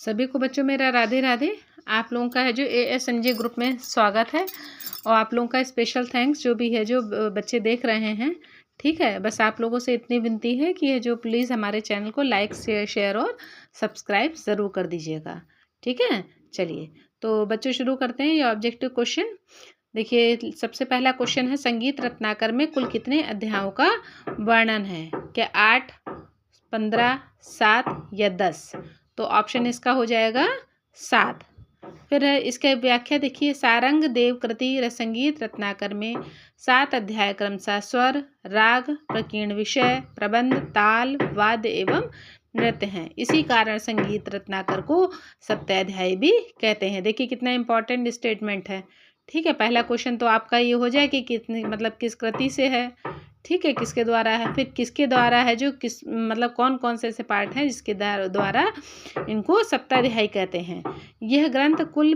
सभी को बच्चों मेरा राधे राधे। आप लोगों का है जो ASNJ ग्रुप में स्वागत है और आप लोगों का स्पेशल थैंक्स जो भी है जो बच्चे देख रहे हैं। ठीक है, बस आप लोगों से इतनी विनती है कि ये जो प्लीज़ हमारे चैनल को लाइक शेयर और सब्सक्राइब ज़रूर कर दीजिएगा। ठीक है, चलिए तो बच्चों शुरू करते हैं ये ऑब्जेक्टिव क्वेश्चन। देखिए सबसे पहला क्वेश्चन है, संगीत रत्नाकर में कुल कितने अध्यायों का वर्णन है? क्या 8, 15, 7 या 10? तो ऑप्शन इसका हो जाएगा 7। फिर है इसके व्याख्या देखिए, सारंग देव कृति संगीत रत्नाकर में 7 अध्याय क्रमशः स्वर, राग, प्रकीर्ण विषय, प्रबंध, ताल, वाद्य एवं नृत्य हैं। इसी कारण संगीत रत्नाकर को सप्ताध्यायी भी कहते हैं। देखिए कितना इंपॉर्टेंट स्टेटमेंट है। ठीक है, पहला क्वेश्चन तो आपका ये हो जाए कि कितनी मतलब किस कृति से है। ठीक है, किसके द्वारा है, फिर किसके द्वारा है, जो किस मतलब कौन कौन से ऐसे पार्ट हैं जिसके द्वारा इनको सप्ताध्यायी कहते हैं। यह ग्रंथ कुल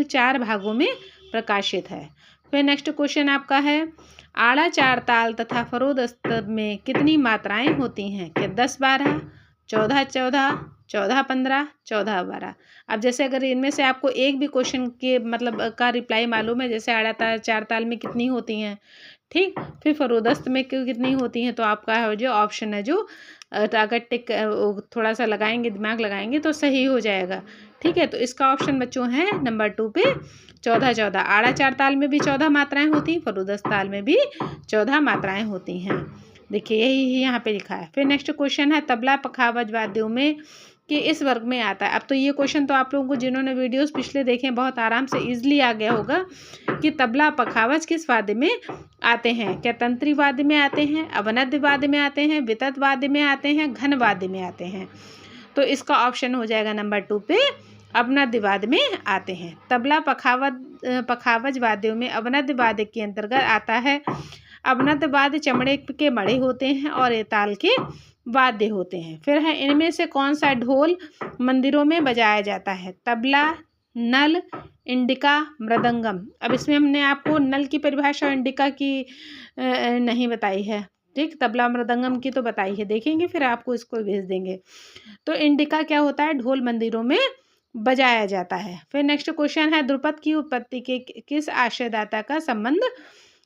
4 भागों में प्रकाशित है। फिर नेक्स्ट क्वेश्चन आपका है, आड़ा चार ताल तथा फरोदस्त में कितनी मात्राएं होती हैं? क्या 10, 12, 14, 14, 14, 15, 14, 12? अब जैसे अगर इनमें से आपको एक भी क्वेश्चन के मतलब का रिप्लाई मालूम है, जैसे आड़ा चार ताल में कितनी होती हैं, ठीक, फिर फरोदस्त में कितनी होती हैं, तो आपका है जो ऑप्शन है जो अगर टिक थोड़ा सा लगाएंगे, दिमाग लगाएंगे तो सही हो जाएगा। ठीक है, तो इसका ऑप्शन बच्चों है नंबर 2 पे 14, 14। आड़ा चार ताल में भी 14 मात्राएं होती हैं, फरोदस्त ताल में भी 14 मात्राएं होती हैं। देखिए यही यहाँ पे लिखा है। फिर नेक्स्ट क्वेश्चन है, तबला पखावज वाद्यों में कि इस वर्ग में आता है। अब तो ये क्वेश्चन तो आप लोगों को जिन्होंने वीडियोस पिछले देखे बहुत आराम से इजीली आ गया होगा कि तबला पखावज किस वाद्य में आते हैं? क्या तंत्री वाद्य में आते हैं, अवनद्य वाद्य में आते हैं, वितत वाद्य में आते हैं, घन वाद्य में आते हैं? तो इसका ऑप्शन हो जाएगा नंबर 2 पे अवनद्य वाद्य में आते हैं। तबला पखावज वाद्यों में अवनद्य वाद्य के अंतर्गत आता है। अवनद्य वाद्य चमड़े के मड़े होते हैं और ये ताल के वाद्य होते हैं। फिर है, इनमें से कौन सा ढोल मंदिरों में बजाया जाता है? तबला, नल, इंडिका, मृदंगम। अब इसमें हमने आपको नल की परिभाषा और इंडिका की नहीं बताई है। ठीक, तबला मृदंगम की तो बताई है, देखेंगे फिर आपको इसको भेज देंगे। तो इंडिका क्या होता है? ढोल मंदिरों में बजाया जाता है। फिर नेक्स्ट क्वेश्चन है, द्रुपद की उत्पत्ति के किस आशयदाता का संबंध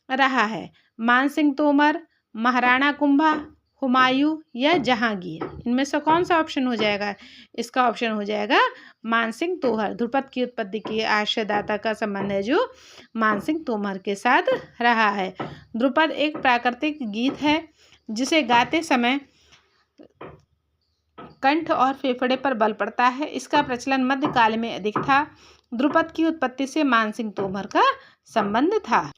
रहा है? मानसिंह तोमर, महाराणा कुंभा, हुमायूं या जहांगीर? इनमें से कौन सा ऑप्शन हो जाएगा? इसका ऑप्शन हो जाएगा मानसिंह तोमर। ध्रुपद की उत्पत्ति के आशयदाता का संबंध है जो मानसिंह तोमर के साथ रहा है। ध्रुपद एक प्राकृतिक गीत है जिसे गाते समय कंठ और फेफड़े पर बल पड़ता है। इसका प्रचलन मध्यकाल में अधिक था। ध्रुपद की उत्पत्ति से मानसिंह तोमर का संबंध था।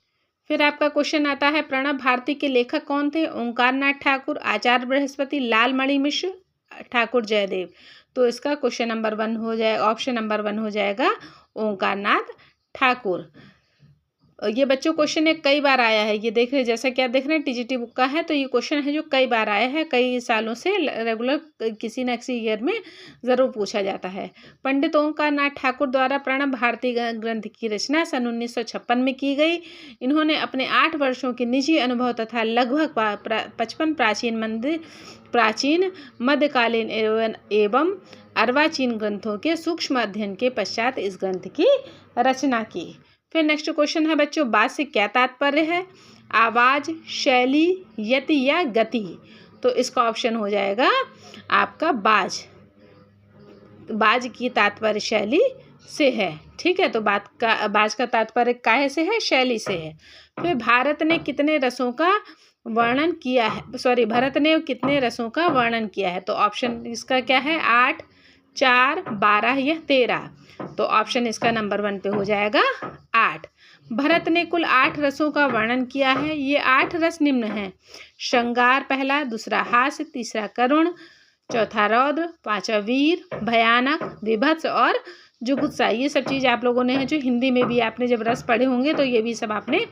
फिर आपका क्वेश्चन आता है, प्रणब भारती के लेखक कौन थे? ओंकार नाथ ठाकुर, आचार्य बृहस्पति, लालमणि मिश्र, ठाकुर जयदेव? तो इसका क्वेश्चन नंबर 1 हो जाएगा, ऑप्शन नंबर 1 हो जाएगा ओंकार नाथ ठाकुर। ये बच्चों क्वेश्चन एक कई बार आया है, ये देख रहे जैसा कि आप देख रहे हैं TGT बुक का है, तो ये क्वेश्चन है जो कई बार आया है, कई सालों से रेगुलर किसी न किसी ईयर में ज़रूर पूछा जाता है। पंडित ओंकार नाथ ठाकुर द्वारा प्रणब भारती ग्रंथ की रचना सन 1956 में की गई। इन्होंने अपने 8 वर्षों के निजी अनुभव तथा लगभग 55 प्राचीन मध्यकालीन एवं अर्वाचीन ग्रंथों के सूक्ष्म अध्ययन के पश्चात इस ग्रंथ की रचना की। फिर नेक्स्ट क्वेश्चन है बच्चों, बाज से क्या तात्पर्य है? आवाज, शैली, यति या गति? तो इसका ऑप्शन हो जाएगा आपका बाज। बाज की तात्पर्य शैली से है। ठीक है, तो बाज का तात्पर्य काहे से है? शैली से है। फिर भरत ने कितने रसों का वर्णन किया है? तो ऑप्शन इसका क्या है? 8, 4, 12 या 13? तो ऑप्शन इसका नंबर 1 पे हो जाएगा 8। भरत ने कुल 8 रसों का वर्णन किया है। ये 8 रस निम्न हैं: श्रृंगार पहला, दूसरा हास्य, तीसरा करुण, चौथा रौद्र, 5वां वीर, भयानक, विभत्स और जुगुप्सा। ये सब चीज़ आप लोगों ने है जो हिंदी में भी आपने जब रस पढ़े होंगे तो ये भी सब आपने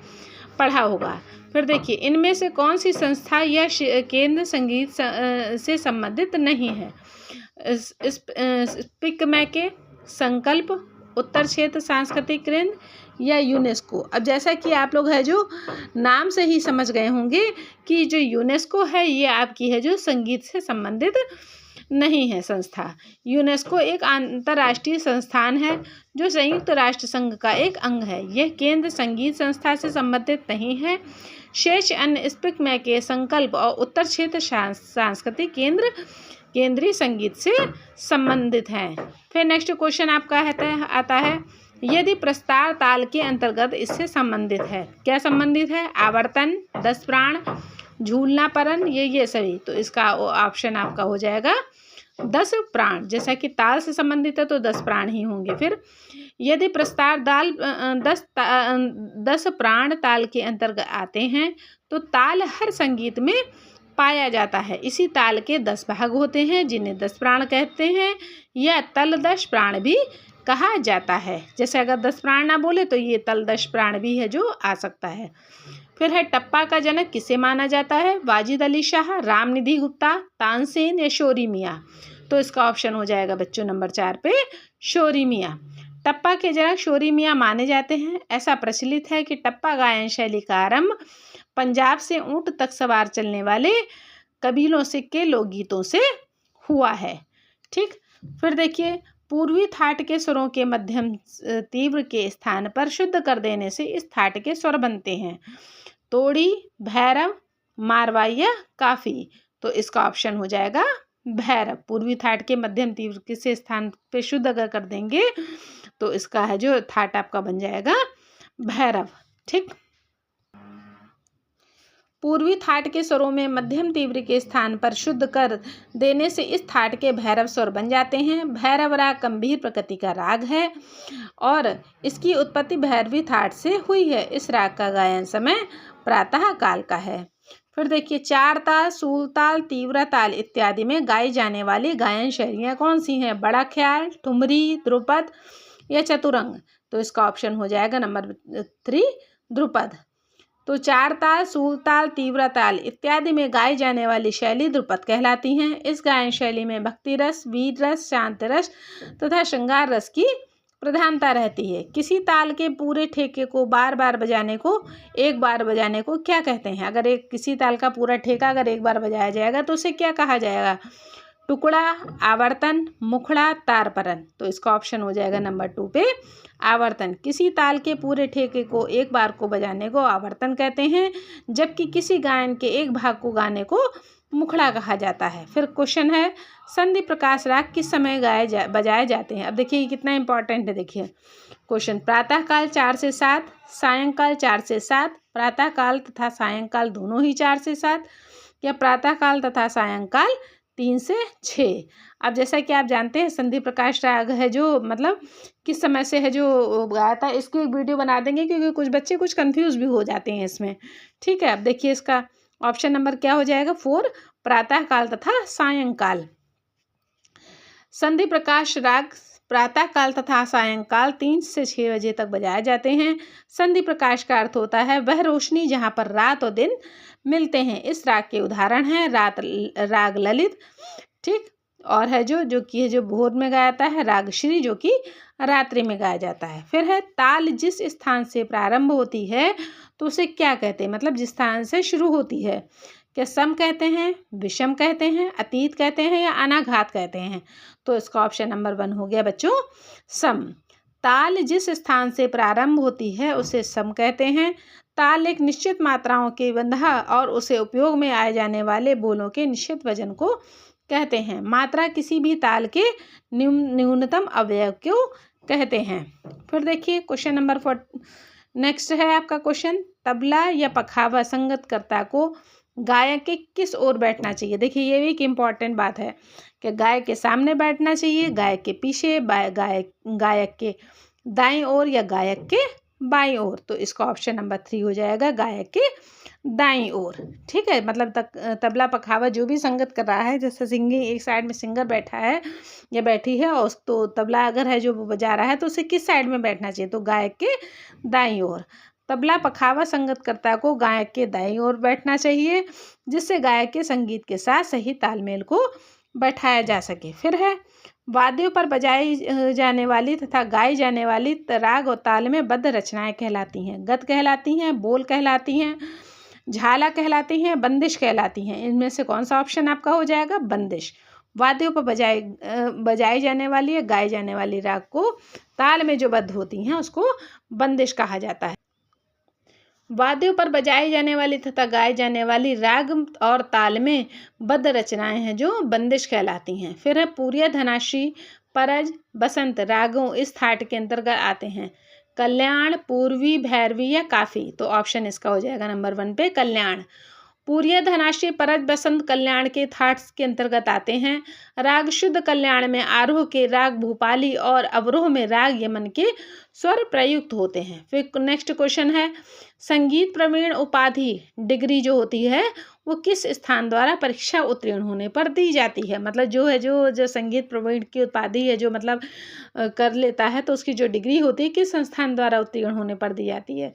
पढ़ा होगा। फिर देखिए, इनमें से कौन सी संस्था या केंद्र संगीत से संबंधित नहीं है? स्पिकमैके, संकल्प, उत्तर क्षेत्र सांस्कृतिक केंद्र या यूनेस्को? अब जैसा कि आप लोग है जो नाम से ही समझ गए होंगे कि जो यूनेस्को है ये आपकी है जो संगीत से संबंधित नहीं है संस्था। यूनेस्को एक अंतर्राष्ट्रीय संस्थान है जो संयुक्त राष्ट्र संघ का एक अंग है। यह केंद्र संगीत संस्था से संबंधित नहीं है। शेष अन्य स्पिक में के संकल्प और उत्तर क्षेत्र सांस्कृतिक केंद्र केंद्रीय संगीत से संबंधित हैं। फिर नेक्स्ट क्वेश्चन आपका आता है यदि प्रस्तार ताल के अंतर्गत इससे संबंधित है। क्या संबंधित है? आवर्तन, 10 प्राण, झूलनापरन, ये सभी। तो इसका ऑप्शन आपका हो जाएगा 10 प्राण। जैसा कि ताल से संबंधित है तो 10 प्राण ही होंगे। फिर यदि प्रस्तार ताल 10 प्राण ताल के अंतर्गत आते हैं तो ताल हर संगीत में पाया जाता है। इसी ताल के 10 भाग होते हैं जिन्हें 10 प्राण कहते हैं या तल 10 प्राण भी कहा जाता है। जैसे अगर 10 प्राण ना बोले तो ये तल 10 प्राण भी है जो आ सकता है। फिर है टप्पा का जनक किसे माना जाता है? वाजिद अली शाह, रामनिधि गुप्ता, तानसेन या शोरी मियाँ। तो इसका ऑप्शन हो जाएगा बच्चों नंबर 4 पे शोरी मियाँ। टप्पा के जनक शोरी मियाँ माने जाते हैं। ऐसा प्रचलित है कि टप्पा गायन शैली का आरंभ पंजाब से ऊंट तक सवार चलने वाले कबीलों से के लोकगीतों से हुआ है। ठीक। फिर देखिए पूर्वी थाट के स्वरों के मध्यम तीव्र के स्थान पर शुद्ध कर देने से इस थाट के स्वर बनते हैं। तोड़ी, भैरव, मारवाई या काफी। तो इसका ऑप्शन हो जाएगा भैरव। पूर्वी थाट के मध्यम तीव्र किसी स्थान पे शुद्ध अगर कर देंगे तो इसका है जो थाट आपका बन जाएगा भैरव। ठीक। पूर्वी थाट के स्वरों में मध्यम तीव्र के स्थान पर शुद्ध कर देने से इस थाट के भैरव स्वर बन जाते हैं। भैरव राग गंभीर प्रकृति का राग है और इसकी उत्पत्ति भैरवी थाट से हुई है। इस राग का गायन समय प्रातः काल का है। फिर देखिए चार ताल, सूल ताल, तीव्र ताल इत्यादि में गाई जाने वाली गायन शैलियाँ कौन सी हैं? बड़ा ख्याल, ठुमरी, ध्रुपद या चतुरंग। तो इसका ऑप्शन हो जाएगा नंबर 3 ध्रुपद। तो चार ताल, सूल ताल, तीव्र ताल इत्यादि में गाई जाने वाली शैली ध्रुपद कहलाती हैं। इस गायन शैली में भक्ति रस, वीर रस, शांत रस तथा श्रृंगार रस की प्रधानता रहती है। किसी ताल के पूरे ठेके को बार बार बजाने को एक बार बजाने को क्या कहते हैं? अगर किसी ताल का पूरा ठेका अगर एक बार बजाया जाएगा तो उसे क्या कहा जाएगा? टुकड़ा, आवर्तन, मुखड़ा, तारपरन। तो इसका ऑप्शन हो जाएगा नंबर 2 पे आवर्तन। किसी ताल के पूरे ठेके को एक बार को बजाने को आवर्तन कहते हैं, जबकि किसी गायन के एक भाग को गाने को मुखड़ा कहा जाता है। फिर क्वेश्चन है संधि प्रकाश राग किस समय बजाए जाते हैं? अब देखिए कितना इंपॉर्टेंट है। देखिए क्वेश्चन प्रातःकाल 4 से 7, सायंकाल 4 से 7, प्रातःकाल तथा सायंकाल दोनों ही 4 से 7 या प्रातःकाल तथा सायंकाल 3 से 6। अब जैसा कि आप जानते हैं संधि प्रकाश राग है जो मतलब किस समय से है जो गाया था, इसकी एक वीडियो बना देंगे क्योंकि कुछ बच्चे कुछ कंफ्यूज भी हो जाते हैं इसमें। ठीक है। अब देखिए इसका ऑप्शन नंबर क्या हो जाएगा? 4 प्रातःकाल तथा सायंकाल। संधि प्रकाश राग प्रातःकाल तथा सायंकाल 3 से 6 बजे तक बजाए जाते हैं। संधि प्रकाश का अर्थ होता है वह रोशनी जहाँ पर रात और दिन मिलते हैं। इस राग के उदाहरण हैं राग ललित, ठीक, और है जो कि है जो भोर में गाया जाता है, राग श्री जो कि रात्रि में गाया जाता है। फिर है ताल जिस स्थान से प्रारंभ होती है तो उसे क्या कहते हैं? मतलब जिस स्थान से शुरू होती है, क्या सम कहते हैं, विषम कहते हैं, अतीत कहते हैं या अनाघात कहते हैं? तो इसका ऑप्शन नंबर 1 हो गया बच्चों सम। ताल जिस स्थान से प्रारंभ होती है उसे सम कहते हैं। ताल एक निश्चित मात्राओं के बंधा और उसे उपयोग में आए जाने वाले बोलों के निश्चित वजन को कहते हैं। मात्रा किसी भी ताल के न्यूनतम अवयव को कहते हैं। फिर देखिए क्वेश्चन नंबर 4 नेक्स्ट है आपका क्वेश्चन तबला या पखावा संगतकर्ता को गायक के किस ओर बैठना चाहिए? देखिए ये भी एक इम्पॉर्टेंट बात है कि गायक के सामने बैठना चाहिए, गायक के पीछे, गायक के दाईं ओर या गायक के बाईं ओर। तो इसका ऑप्शन नंबर 3 हो जाएगा गायक के दाईं ओर। ठीक है। मतलब तबला पखावा जो भी संगत कर रहा है, जैसे सिंगिंग एक साइड में सिंगर बैठा है या बैठी है और तो तबला अगर है जो बजा रहा है तो उसे किस साइड में बैठना चाहिए? तो गायक के दाईं ओर। तबला पखावा संगतकर्ता को गायक के दाईं ओर बैठना चाहिए जिससे गायक के संगीत के साथ सही तालमेल को बैठाया जा सके। फिर है वाद्यों पर बजाई जाने वाली तथा गाई जाने वाली राग और ताल में बद्ध रचनाएं कहलाती हैं। गत कहलाती हैं, बोल कहलाती हैं, झाला कहलाती हैं, बंदिश कहलाती हैं। इनमें से कौन सा ऑप्शन आपका हो जाएगा? बंदिश। वाद्यों पर बजाई जाने वाली या गाए जाने वाली राग को ताल में जो बद्ध होती हैं उसको बंदिश कहा जाता है। वाद्यों पर बजाई जाने वाली तथा गाई जाने वाली राग और ताल में बद्ध रचनाएं हैं जो बंदिश कहलाती हैं। फिर है पूर्य, धनाशी, परज, बसंत रागों इस थाट के अंतर्गत आते हैं। कल्याण, पूर्वी, भैरवी या काफी, तो ऑप्शन इसका हो जाएगा नंबर 1 पे कल्याण। पूर्य, धनाशी, परज, बसंत कल्याण के थाट्स के अंतर्गत आते हैं। राग शुद्ध कल्याण में आरोह के राग भूपाली और अवरोह में राग यमन के स्वर प्रयुक्त होते हैं। फिर नेक्स्ट क्वेश्चन है, संगीत प्रवीण उपाधि डिग्री जो होती है वो किस स्थान द्वारा परीक्षा उत्तीर्ण होने पर दी जाती है। मतलब जो संगीत प्रवीण की उपाधि है, जो मतलब कर लेता है, तो उसकी जो डिग्री होती है किस संस्थान द्वारा उत्तीर्ण होने पर दी जाती है।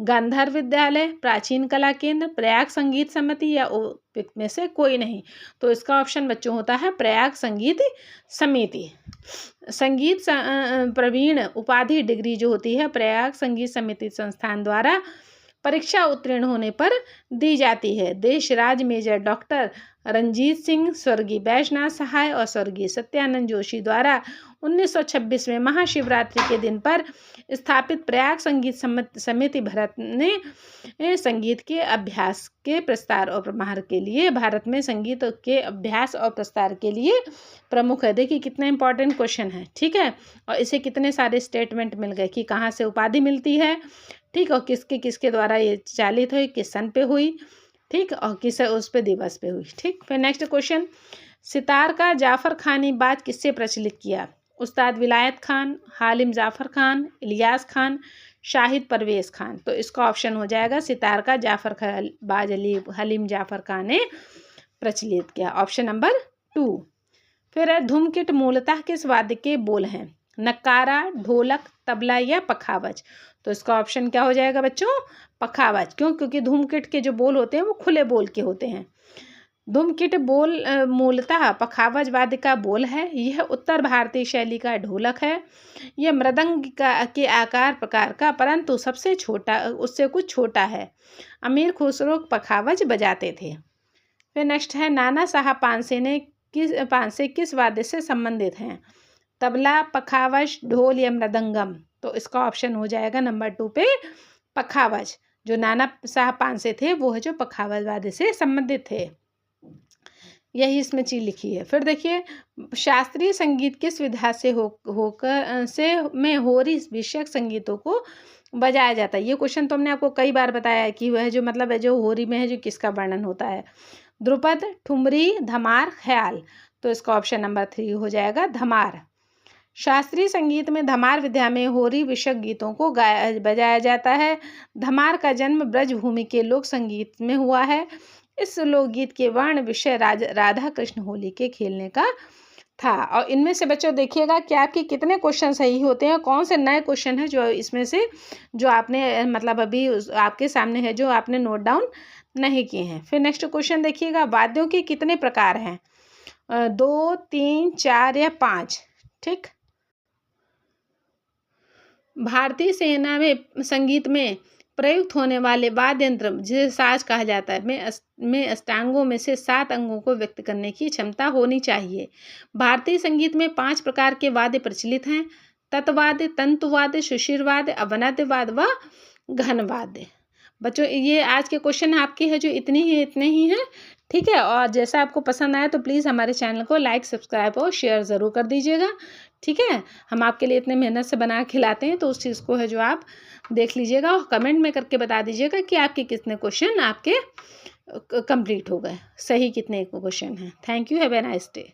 गांधार विद्यालय, प्राचीन कला केंद्र, प्रयाग संगीत समिति या में से कोई नहीं। तो इसका ऑप्शन बच्चों होता है प्रयाग संगीत समिति। संगीत प्रवीण उपाधि डिग्री जो होती है प्रयाग संगीत समिति संस्थान द्वारा परीक्षा उत्तीर्ण होने पर दी जाती है। देशराज मेजर डॉक्टर रंजीत सिंह, स्वर्गीय बैजनाथ सहाय और स्वर्गीय सत्यानंद जोशी द्वारा 1926 में महाशिवरात्रि के दिन पर स्थापित प्रयाग संगीत समिति भारत ने संगीत के अभ्यास के प्रसार और प्रमाण के लिए भारत में संगीत के अभ्यास और प्रसार के लिए प्रमुख है। देखिए कितना इंपॉर्टेंट क्वेश्चन है, ठीक है। और इसे कितने सारे स्टेटमेंट मिल गए कि कहाँ से उपाधि मिलती है, ठीक, और किसके किसके द्वारा ये चालित हुई, किस सन पे हुई, ठीक, और किस उस पे दिवस पे हुई, ठीक। फिर नेक्स्ट क्वेश्चन, सितार का जाफर खानी बाज किससे प्रचलित किया। उस्ताद विलायत खान, हालिम जाफर खान, इलियास खान, शाहिद परवेज खान। तो इसका ऑप्शन हो जाएगा सितार का जाफर बाज हलीम जाफर खान ने प्रचलित किया, ऑप्शन नंबर 2। फिर है धूमकेतु मूलतः किस वाद्य के बोल हैं, नकारा, ढोलक, तबला या पखावज। तो इसका ऑप्शन क्या हो जाएगा बच्चों, पखावज। क्यों, क्योंकि धूमकेतु के जो बोल होते हैं वो खुले बोल के होते हैं। धूमकेतु बोल मूलतः पखावज वाद्य का बोल है। यह उत्तर भारतीय शैली का ढोलक है। यह मृदंग के आकार प्रकार का परंतु सबसे छोटा, उससे कुछ छोटा है। अमीर खुसरो पखावज बजाते थे। फिर नेक्स्ट है नाना साहब पानसे किस वाद्य से संबंधित हैं, तबला, पखावज, ढोल या मृदंगम। तो इसका ऑप्शन हो जाएगा नंबर 2 पे पखावज। जो नाना साहब पानसे थे वो है जो पखावज वाद्य से संबंधित थे, यही इसमें चीज लिखी है। फिर देखिए शास्त्रीय संगीत किस विधा से में होरी विषयक संगीतों को बजाया जाता है। ये क्वेश्चन तो हमने आपको कई बार बताया है कि वह जो मतलब है जो होरी में है जो किसका वर्णन होता है, ध्रुपद, ठुमरी, धमार, ख्याल। तो इसका ऑप्शन नंबर 3 हो जाएगा धमार। शास्त्रीय संगीत में धमार विधा में होरी विषयक गीतों को बजाया जाता है। धमार का जन्म ब्रजभूमि के लोक संगीत में हुआ है। इस लोकगीत के वर्ण विषय राधा कृष्ण होली के खेलने का था। और इनमें से बच्चों देखिएगा कि आपके कितने क्वेश्चन सही होते हैं, कौन से नए क्वेश्चन है जो इसमें से जो आपने मतलब अभी आपके सामने है जो आपने नोट डाउन नहीं किए हैं। फिर नेक्स्ट क्वेश्चन देखिएगा, वाद्यों के कितने प्रकार हैं, 2, 3, 4 या 5, ठीक। भारतीय सेना में संगीत में प्रयुक्त होने वाले वाद्य यंत्र जिसे साज कहा जाता है में अष्टांगों में से 7 अंगों को व्यक्त करने की क्षमता होनी चाहिए। भारतीय संगीत में 5 प्रकार के वाद्य प्रचलित हैं, तत्वाद्य, तंतुवाद्य, सुशिरवाद्य, अवनद्य वाद्य व घनवाद्य। बच्चों ये आज के क्वेश्चन आपके हैं जो इतने ही हैं, ठीक है। और जैसा आपको पसंद आया तो प्लीज़ हमारे चैनल को लाइक, सब्सक्राइब और शेयर ज़रूर कर दीजिएगा, ठीक है। हम आपके लिए इतने मेहनत से बना खिलाते हैं तो उस चीज़ को है जो आप देख लीजिएगा और कमेंट में करके बता दीजिएगा कि आपके कितने क्वेश्चन आपके कंप्लीट हो गए, सही कितने क्वेश्चन हैं। Thank you, have a nice day.